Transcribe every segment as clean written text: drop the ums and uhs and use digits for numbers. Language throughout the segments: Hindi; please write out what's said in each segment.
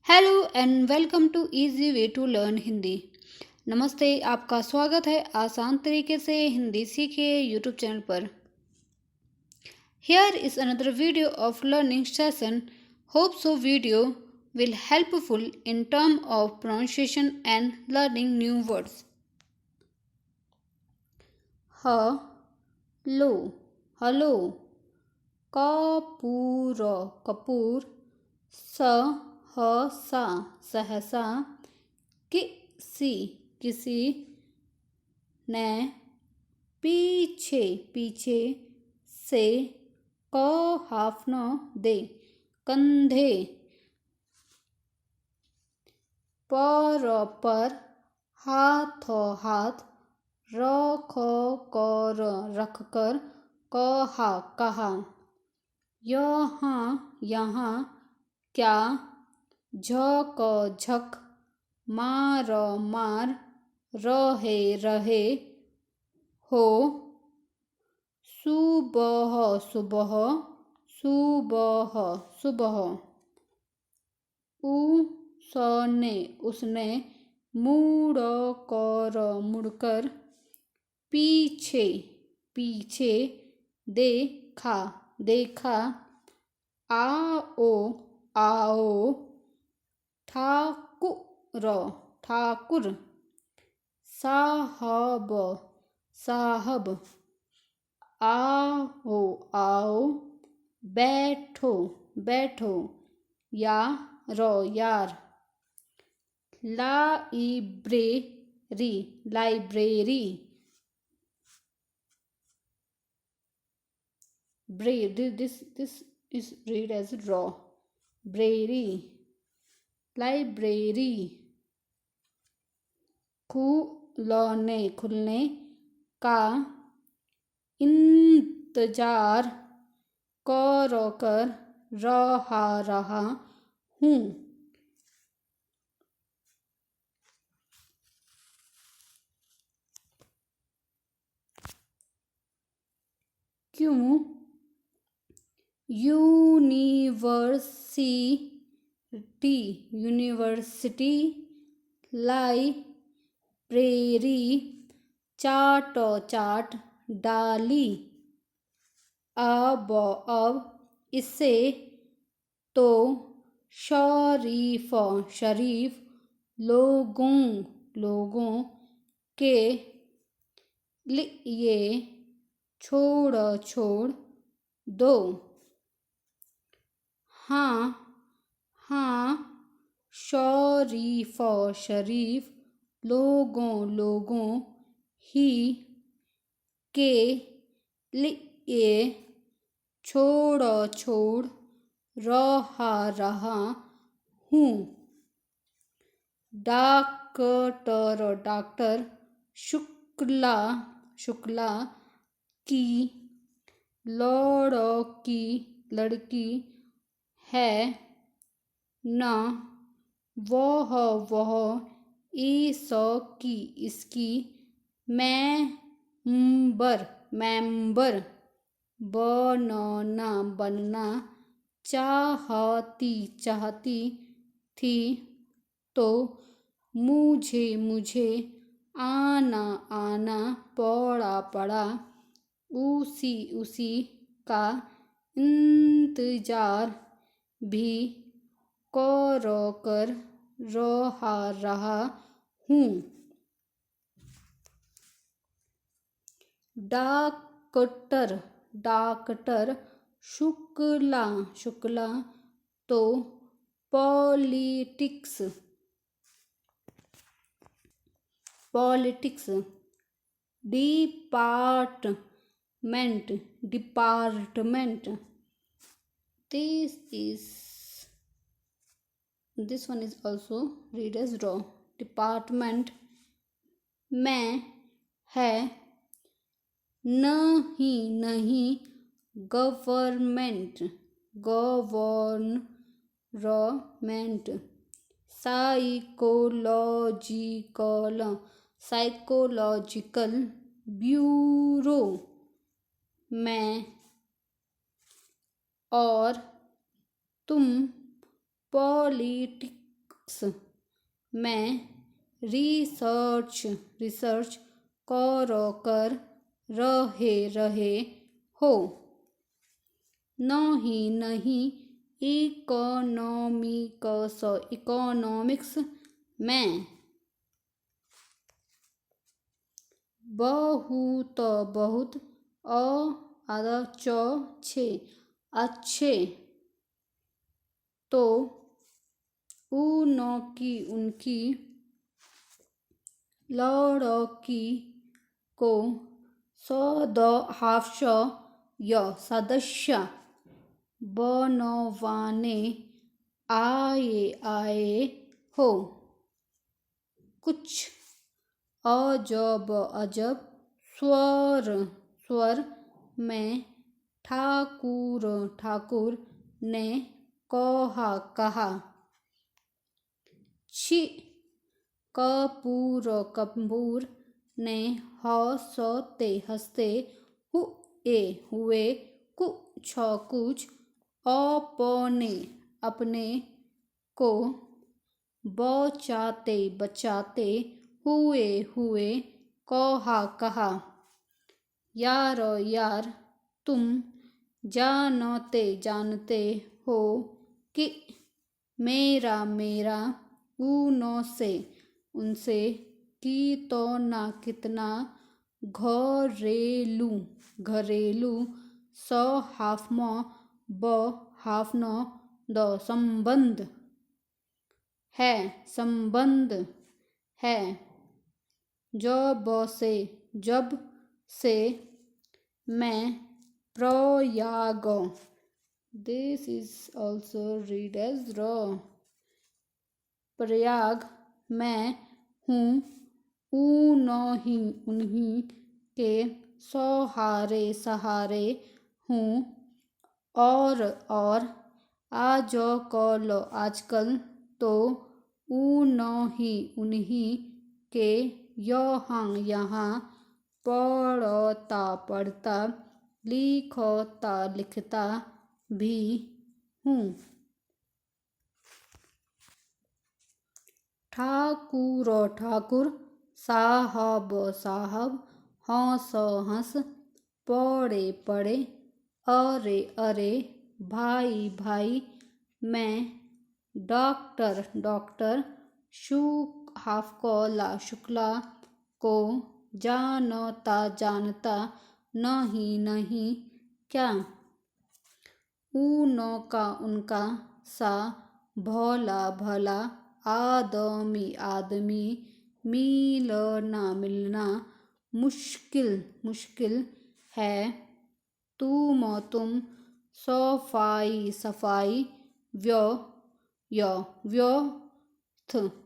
Hello and welcome to easy way to learn Hindi. नमस्ते, आपका स्वागत है आसान तरीके से हिंदी सीखिए यूट्यूब चैनल पर। Here is another video of learning session. Hope so video will helpful in term of pronunciation and learning new words. Hello, hello. Kapoor, Kapoor. सहसा, सहसा। किसी, किसी। ने, पीछे, पीछे। से, दे, कंधे। पर, हाथों, हाथ। रख कर। कहा। यहाँ, यहाँ। क्या, झक। मार, रहे। हो, सुबह। सुबह। उसने। मुड़कर। पीछे, देखा। आओ। ठाकुर। साहब। आओ। बैठो। यार। Library. This is read as raw. ब्रेरी, लाइब्रेरी। खुलने का इंतजार कर रहा हूँ। क्यों, यूनिवर्सिटी। लाइब्रेरी। चाट। डाली। अब इसे तो शरीफ लोगों के लिए छोड़ दो। हाँ, शरीफ लोगों ही के लिए छोड़ रहा हूँ। डॉक्टर। शुक्ला की लड़की है न, वह इसकी मेंबर बनना चाहती थी, तो मुझे आना पड़ा। उसी का इंतजार भी कर रहा हूँ। डॉक्टर। शुक्ला तो politics. Department. This one is also read as raw. Department में है। नहीं गवर्नमेंट। साइकोलॉजिकल ब्यूरो में। और तुम मैं रिसर्च कर रहे हो। नहीं इकोनॉमिक्स में। बहुत अच्छे। तो उनकी लड़की को सदस्य बनवाने आए हो। कुछ अजब स्वर में ठाकुर ने कहा। छी। कपूर ने हंसते हुए कुछ अपने को बचाते हुए कहा। यार तुम जानते हो कि मेरा उनसे कितना घरेलू द संबंध है। जब से मैं Prayag this is also read as र प्रयाग में हूँ, उन्हीं के सहारे हूँ। और आजकल तो उन्हीं के यहाँ पढ़ता लिखता भी हूँ। ठाकुर साहब हंस पड़े। अरे भाई मैं डॉक्टर शुक्ला को जानता नहीं क्या? उनका सा भला आदमी मिलना मुश्किल है। तुम सफाई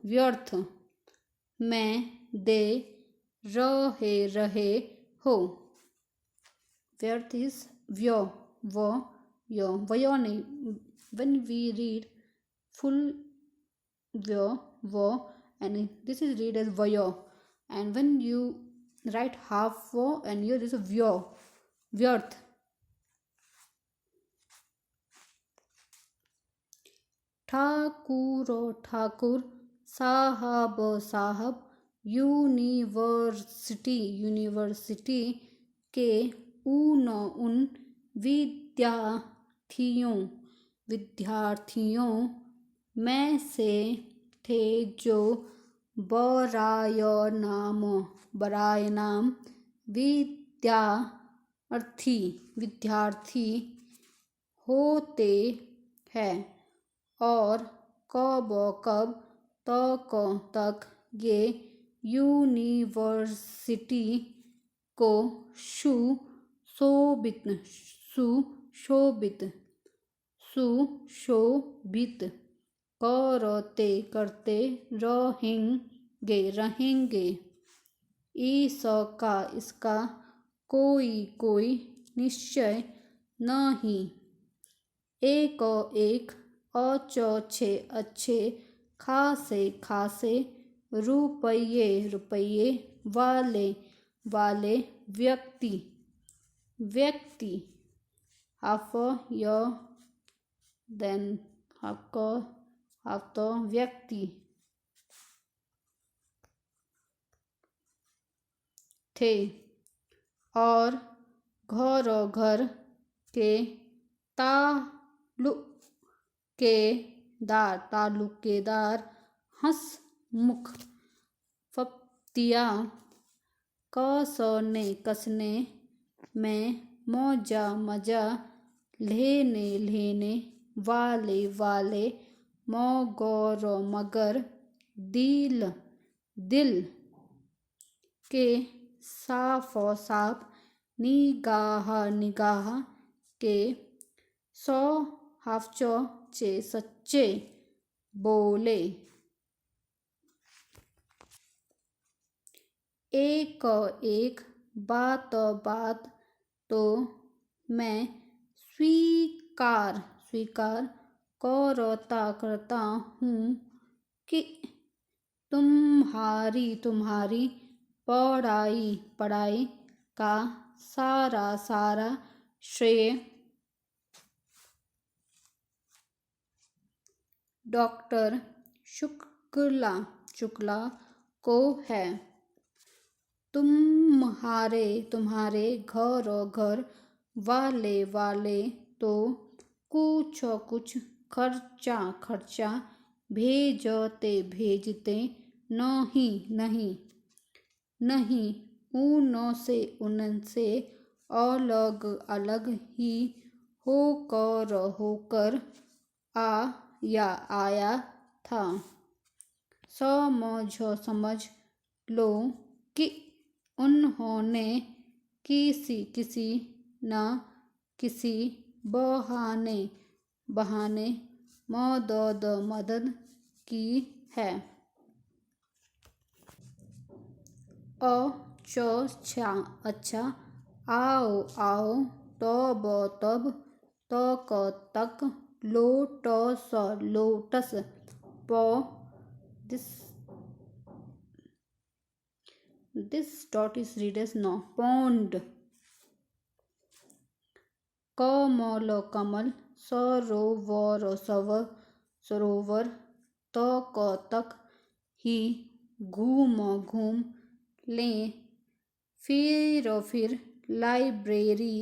व्यर्थ में दे रहे हो। व्यर्थ इज वयो नहीं। when we read full wo and this is read as vayo, and when you write half wo and here is a व्यर्थ। ठाकुर साहब यूनिवर्सिटी के उन विद्यार्थियों में से थे जो बराय नाम विद्यार्थी होते हैं। और कब तक ये यूनिवर्सिटी को सुशोभित करते रहेंगे। इसका कोई निश्चय नहीं। एक अच्छे खासे रुपये वाले व्यक्ति half year then half अब तो व्यक्ति थे और घरों घर के ताल्लुकेदार हंसमुख फप्तियाँ कसने में मजा लेने वाले मगर दिल के साफ निगाह के सौ चे सच्चे बोले। एक बात तो मैं स्वीकार करता हूँ कि तुम्हारी पढ़ाई का सारा श्रेय डॉक्टर शुक्ला को है। तुम्हारे घर वाले तो कुछ खर्चा भेजते नहीं उनसे अलग ही होकर आया था। समझ लो कि उन्होंने किसी न किसी बहाने मदद की है। अच्छा आओ तब तक lotus this dot is read as no pond। कमल सरोवर तक ही घूम ले। फिर लाइब्रेरी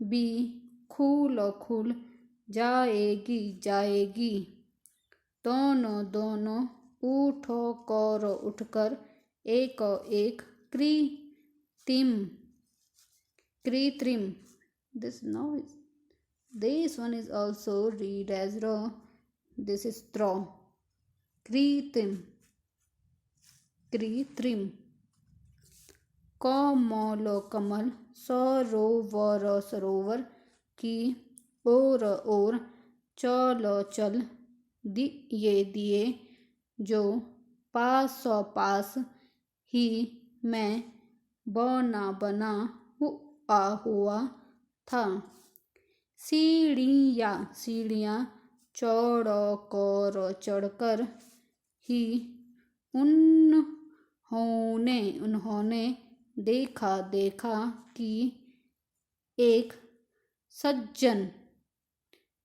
भी खुल जाएगी। दोनों उठकर एक कृत्रिम this one is also read as raw, this is straw। कृत्रिम कमल सरोवर की ओर चल दिए जो पास ही में बना हुआ था। सीढ़ियाँ चढ़कर ही उन्होंने देखा कि एक सज्जन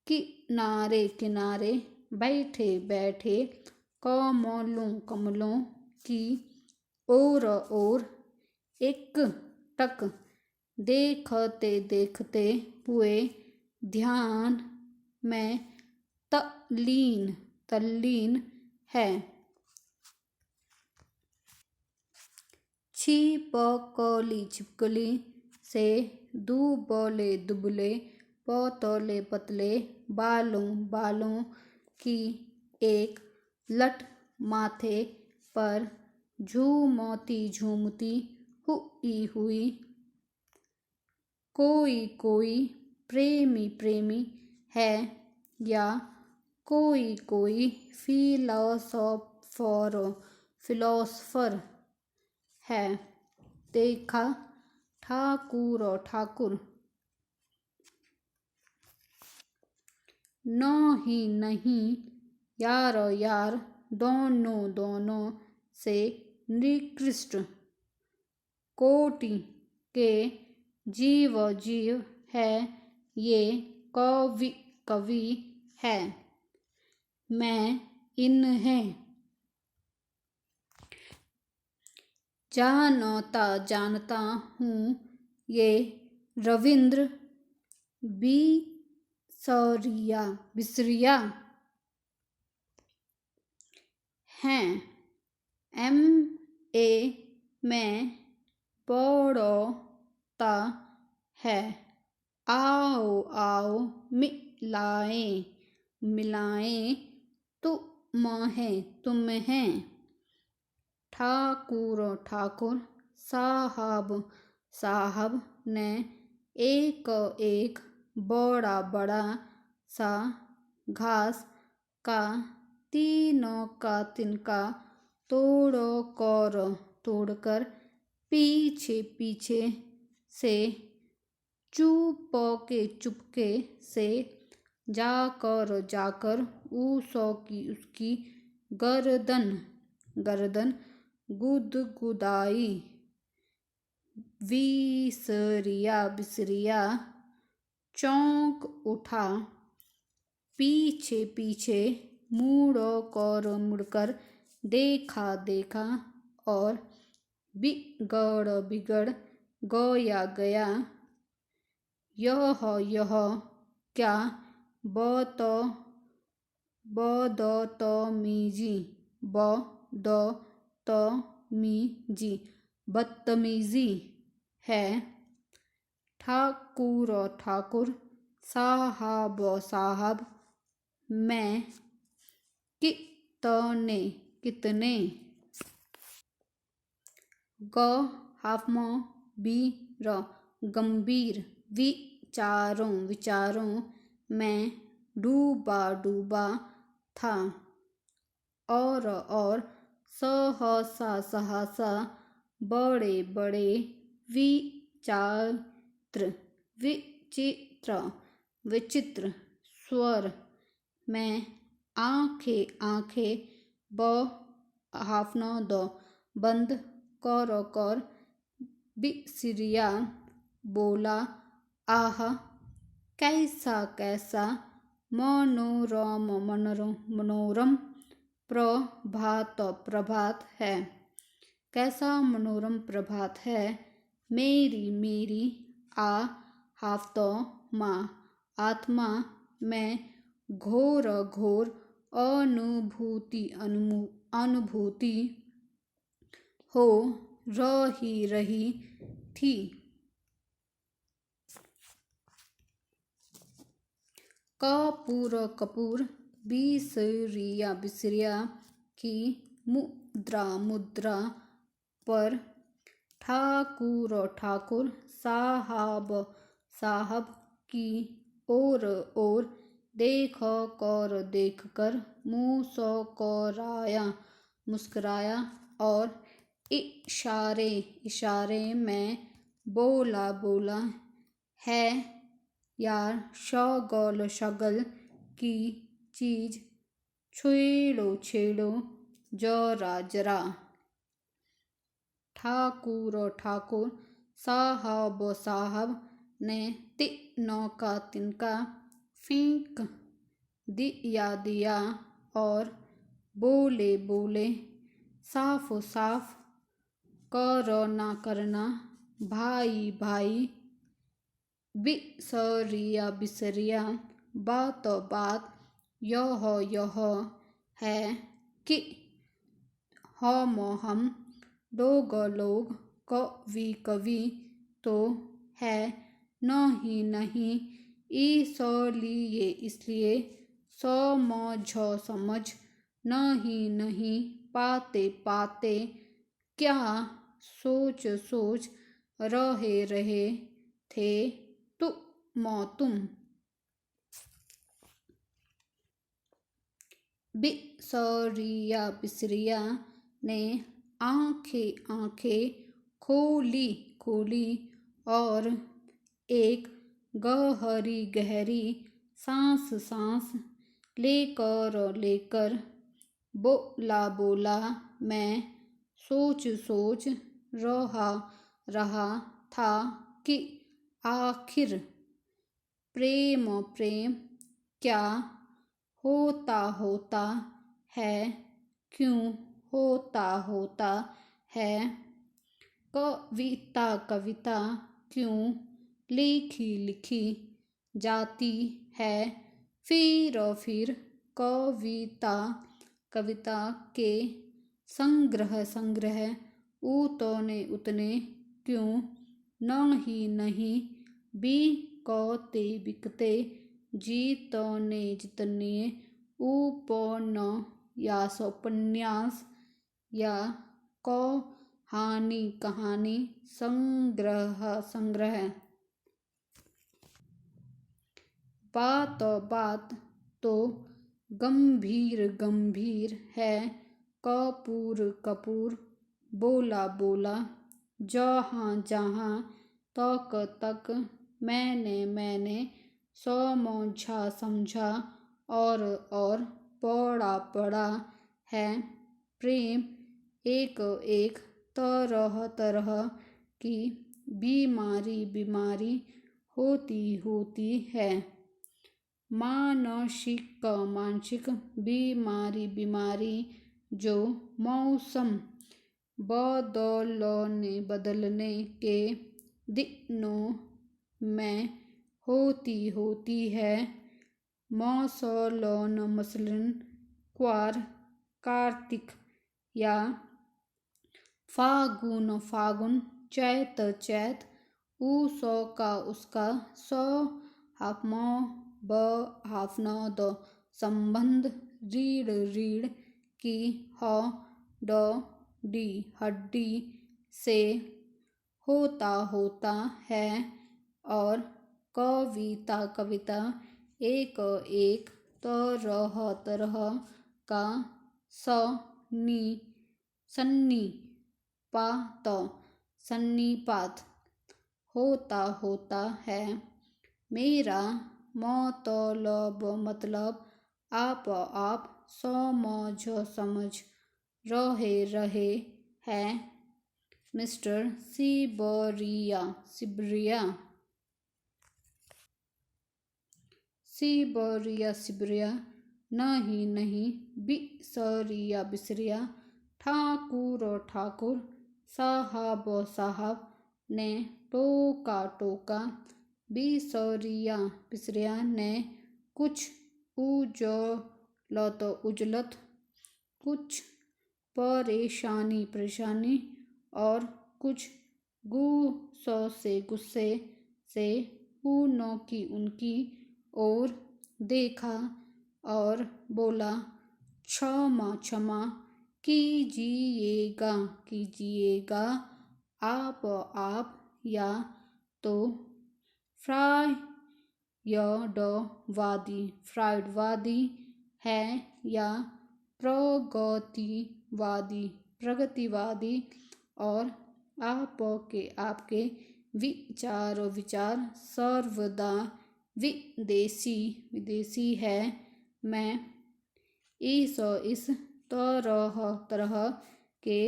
किनारे बैठे कमलों की ओर एकटक देखते हुए ध्यान में तल्लीन है। छिपकली से दुबले पतले बालों की एक लट माथे पर झूमती हुई कोई प्रेमी है या कोई फिलोसोफर है। देखा ठाकुर नहीं यार दोनों से निकृष्ट कोटि के जीव है ये कवि है। मैं इन्हें जानता हूँ ये रविंद्र बिसरिया हैं। MA में पढ़ता है। आओ आओ मिलाएं तुम्हें ठाकुर साहब ने एक बड़ा सा घास का तिनका तोड़कर पीछे से चुपके से जाकर उसकी गर्दन गुदगुदाई। बिसरिया चौंक उठा, पीछे मुड़कर देखा और बिगड़ गया। यह क्या बदतमीजी है। ठाकुर साहब मैं कितने गंभीर विचारों में डूबा था और सहसा बड़े विचित्र स्वर में आंखें बंद कर बिसरिया बोला, आह कैसा मनोरम प्रभात है। कैसा मनोरम प्रभात है। मेरी आत्मा में घोर अनुभूति हो रही थी। कपूर बिसरिया की मुद्रा पर ठाकुर साहब की ओर देखकर मुस्कुराया और इशारे में बोला, है यार शगल की चीज छेड़ो जरा। ठाकुर साहब ने तिनका फेंक दिया और बोले, साफ करना भाई। बिसरिया बात यह है कि हम लोग कवि तो है नहीं, इसलिए समझ नहीं पाते क्या सोच रहे थे तुम। बिसरिया ने आंखें खोली और एक गहरी सांस लेकर बोला, मैं सोच रहा था कि आखिर प्रेम क्या होता है, क्यों होता होता है, कविता कविता क्यों लिखी लिखी जाती है, फिर कविता कविता के संग्रह संग्रह उतने उतने क्यों नहीं नहीं बिकते बिकते जितने जितने उपन्यास या कहानी कहानी संग्रह संग्रह। बात बात तो गंभीर गंभीर है, कपूर कपूर बोला बोला, जहाँ जहाँ तक तक मैंने समझा समझा और पढ़ा पढ़ा है, प्रेम एक एक तरह तरह की बीमारी होती है, मानसिक बीमारी जो मौसम बदलने के दिनों में होती है, मसलन कार्तिक या फागुन चैत उसो का उसका सो हाफ न द संबंध रीढ़ की हड्डी से होता है, और कविता एक एक तरह का सन्निपात होता है, मेरा मतलब आप समझ रहे हैं, मिस्टर सिबरिया नहीं बिसरिया ठाकुर साहब ने टोका बिसरिया ने कुछ उजलत कुछ परेशानी और कुछ गुस्से से उनकी ओर देखा और बोला, क्षमा कीजिएगा आप या तो फ्रायडवादी है या प्रगतिवादी, और आपके विचार सर्वदा विदेशी है, मैं इस तरह के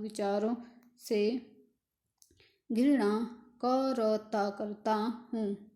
विचारों से घृणा करता हूँ।